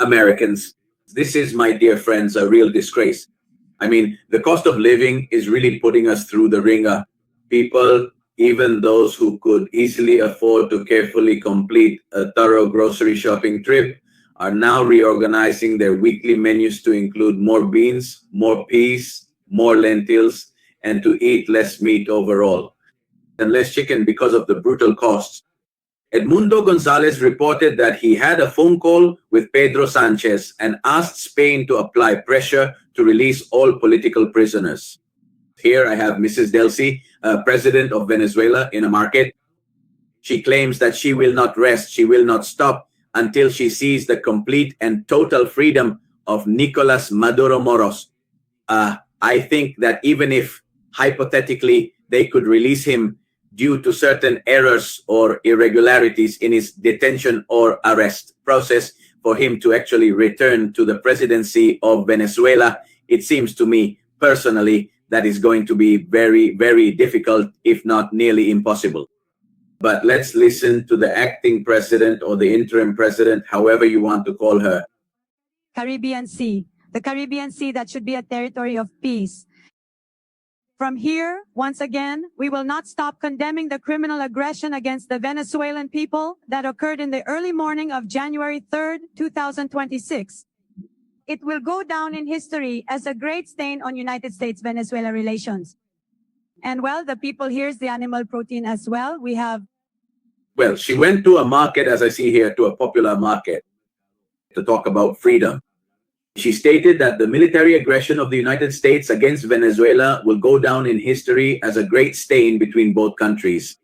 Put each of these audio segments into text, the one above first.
Americans. This is, my dear friends, a real disgrace. I mean, the cost of living is really putting us through the ringer. People, even those who could easily afford to carefully complete a thorough grocery shopping trip, are now reorganizing their weekly menus to include more beans, more peas, more lentils, and to eat less meat overall, and less chicken because of the brutal costs. Edmundo Gonzalez reported that he had a phone call with Pedro Sanchez and asked Spain to apply pressure to release all political prisoners. Here I have Mrs. Delcy, president of Venezuela, in a market. She claims that she will not rest, she will not stop until she sees the complete and total freedom of Nicolas Maduro Moros. I think that even if hypothetically they could release him due to certain errors or irregularities in his detention or arrest process, for him to actually return to the presidency of Venezuela, it seems to me personally that is going to be very, very difficult, if not nearly impossible. But let's listen to the acting president or the interim president, however you want to call her. Caribbean Sea, the Caribbean Sea that should be a territory of peace. From here, once again, we will not stop condemning the criminal aggression against the Venezuelan people that occurred in the early morning of January 3rd, 2026. It will go down in history as a great stain on United States-Venezuela relations. And well, the people, here's the animal protein as well. We have... Well, she went to a market, as I see here, to a popular market to talk about freedom. She stated that the military aggression of the United States against Venezuela will go down in history as a great stain between both countries.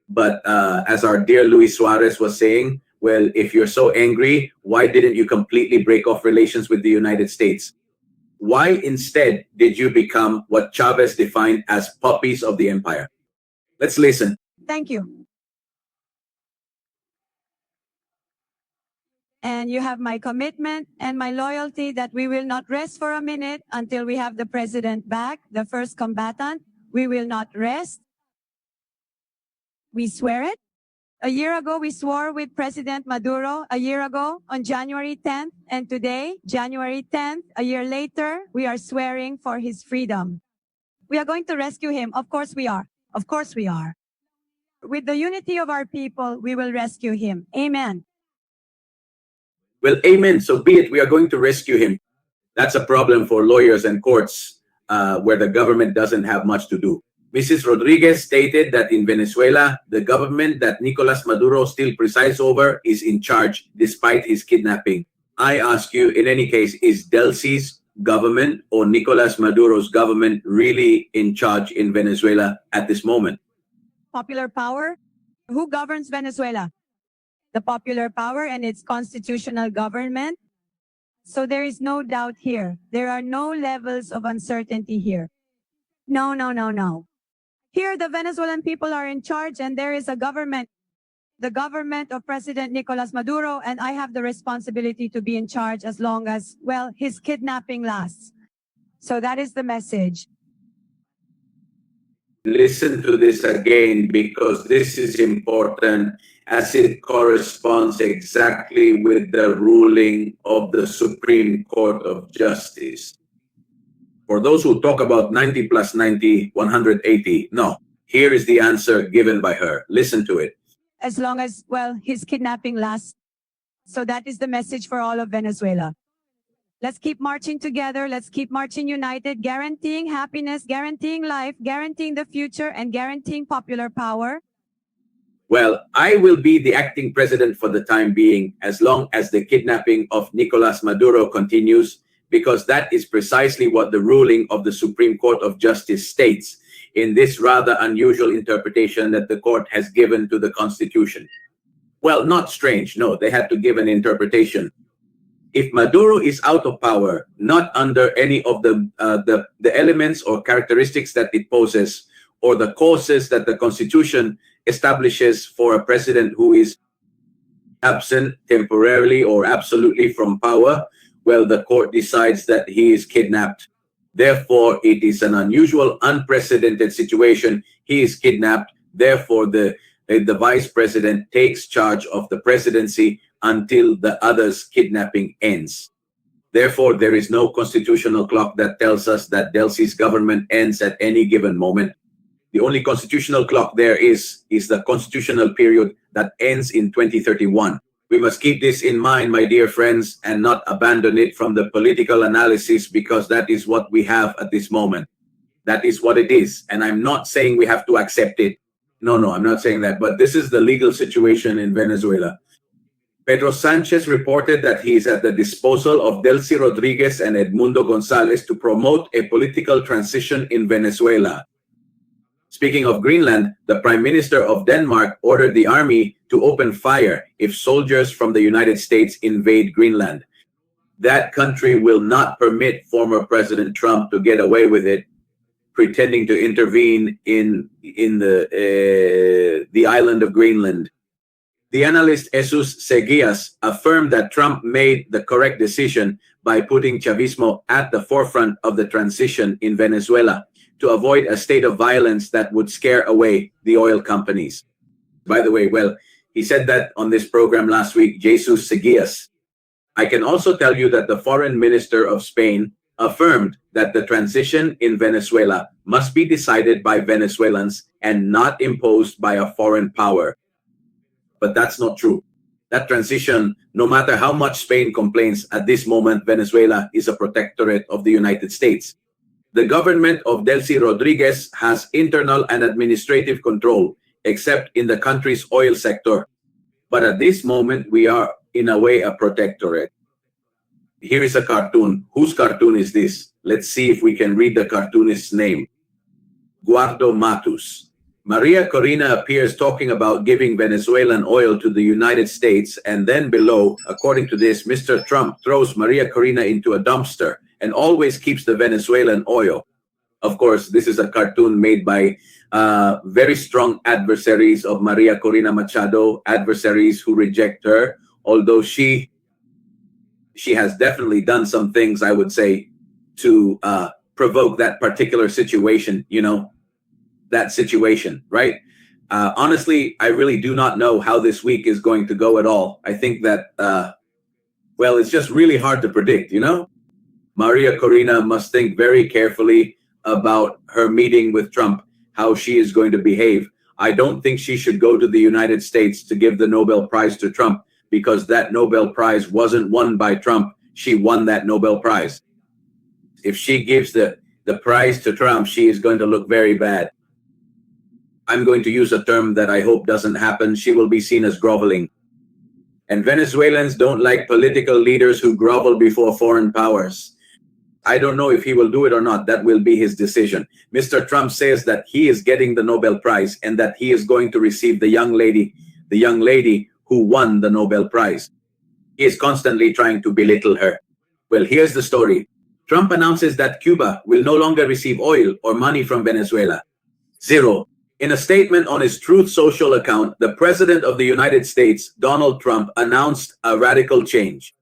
But as our dear Luis Suarez was saying, well, if you're so angry, why didn't you completely break off relations with the United States? Why instead did you become what Chavez defined as puppies of the empire? Let's listen. Thank you. And you have my commitment and my loyalty that we will not rest for a minute until we have the president back, the first combatant. We will not rest. We swear it. A year ago, we swore with President Maduro a year ago on January 10th. And today, January 10th, a year later, we are swearing for his freedom. We are going to rescue him. Of course we are. Of course we are. With the unity of our people, we will rescue him. Amen. Well, amen. So be it. We are going to rescue him. That's a problem for lawyers and courts where the government doesn't have much to do. Mrs. Rodriguez stated that in Venezuela, the government that Nicolas Maduro still presides over is in charge despite his kidnapping. I ask you, in any case, is Delcy's government or Nicolas Maduro's government really in charge in Venezuela at this moment? Popular power? Who governs Venezuela? The popular power and its constitutional government. So there is no doubt here. There are no levels of uncertainty here. No, no, no, no. Here, the Venezuelan people are in charge and there is a government, the government of President Nicolas Maduro, and I have the responsibility to be in charge as long as, well, his kidnapping lasts. So that is the message. Listen to this again because this is important as it corresponds exactly with the ruling of the Supreme Court of Justice. For those who talk about 90 plus 90, 180, no. Here is the answer given by her. Listen to it. As long as, well, his kidnapping lasts. So that is the message for all of Venezuela. Let's keep marching together. Let's keep marching united, guaranteeing happiness, guaranteeing life, guaranteeing the future, and guaranteeing popular power. Well, I will be the acting president for the time being, as long as the kidnapping of Nicolas Maduro continues, because that is precisely what the ruling of the Supreme Court of Justice states in this rather unusual interpretation that the court has given to the Constitution. Well, not strange. No, they had to give an interpretation. If Maduro is out of power, not under any of the elements or characteristics that it poses, or the causes that the Constitution establishes for a president who is absent temporarily or absolutely from power, well, the court decides that he is kidnapped. Therefore, it is an unusual, unprecedented situation. He is kidnapped. Therefore, the vice president takes charge of the presidency until the other's kidnapping ends. Therefore, there is no constitutional clock that tells us that Delcy's government ends at any given moment. The only constitutional clock there is the constitutional period that ends in 2031. We must keep this in mind, my dear friends, and not abandon it from the political analysis, because that is what we have at this moment. That is what it is. And I'm not saying we have to accept it. No, I'm not saying that. But this is the legal situation in Venezuela. Pedro Sanchez reported that he is at the disposal of Delcy Rodriguez and Edmundo Gonzalez to promote a political transition in Venezuela. Speaking of Greenland, the Prime Minister of Denmark ordered the army to open fire if soldiers from the United States invade Greenland. That country will not permit former President Trump to get away with it, pretending to intervene in the island of Greenland. The analyst Jesus Seguías affirmed that Trump made the correct decision by putting Chavismo at the forefront of the transition in Venezuela to avoid a state of violence that would scare away the oil companies. By the way, he said that on this program last week, Jesus Seguías. I can also tell you that the foreign minister of Spain affirmed that the transition in Venezuela must be decided by Venezuelans and not imposed by a foreign power. But that's not true. That transition, no matter how much Spain complains, at this moment, Venezuela is a protectorate of the United States. The government of Delcy Rodriguez has internal and administrative control, except in the country's oil sector. But at this moment, we are, in a way, a protectorate. Here is a cartoon. Whose cartoon is this? Let's see if we can read the cartoonist's name. Guardo Matus. Maria Corina appears talking about giving Venezuelan oil to the United States, and then below, according to this, Mr. Trump throws Maria Corina into a dumpster and always keeps the Venezuelan oil. Of course, this is a cartoon made by very strong adversaries of Maria Corina Machado, adversaries who reject her, although she has definitely done some things, I would say, to provoke that particular situation, that situation, right? Honestly, I really do not know how this week is going to go at all. I think that, it's just really hard to predict, Maria Corina must think very carefully about her meeting with Trump, how she is going to behave. I don't think she should go to the United States to give the Nobel Prize to Trump, because that Nobel Prize wasn't won by Trump. She won that Nobel Prize. If she gives the prize to Trump, she is going to look very bad. I'm going to use a term that I hope doesn't happen. She will be seen as groveling. And Venezuelans don't like political leaders who grovel before foreign powers. I don't know if he will do it or not. That will be his decision. Mr. Trump says that he is getting the Nobel Prize and that he is going to receive the young lady who won the Nobel Prize. He is constantly trying to belittle her. Well, here's the story. Trump announces that Cuba will no longer receive oil or money from Venezuela. Zero. In a statement on his Truth Social account, the President of the United States, Donald Trump, announced a radical change.